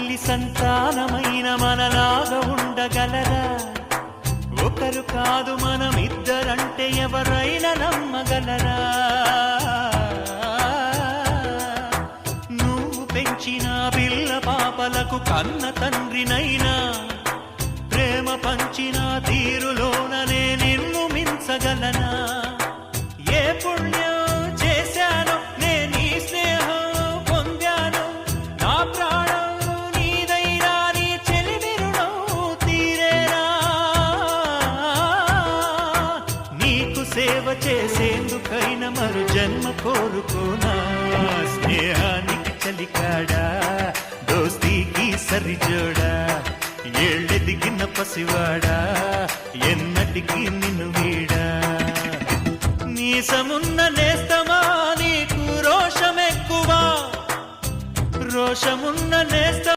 తల్లి సంతానమైన మనలాగా ఉండగలరా? ఒకరు కాదు మనమిద్దరంటే ఎవరైనా నమ్మగలరా? నువ్వు పెంచిన పిల్ల పాపలకు కన్న తండ్రినైనా ప్రేమ పంచిన తీరులోననే నిన్ను మించగలనా? ఏ పుణ్యం చేశాను నేను ఈ స్నేహం పొందాను, నా ప్రాణం నీదైనా నీ చెలిమి రుణం తీరేనా? నీకు సేవ చేసేందుకైనా మరు జన్మ కోరుకోనా? స్నేహానికి చలికాడా, దోస్తీకి సరిజోడా, ఏళ్ళెదిగిన పసివాడా, ఎన్నటికీ నిన్ను వీడా? నీసమున్న నేస్తమా నీకు రోషమెక్కువా, రోషమున్న నేస్త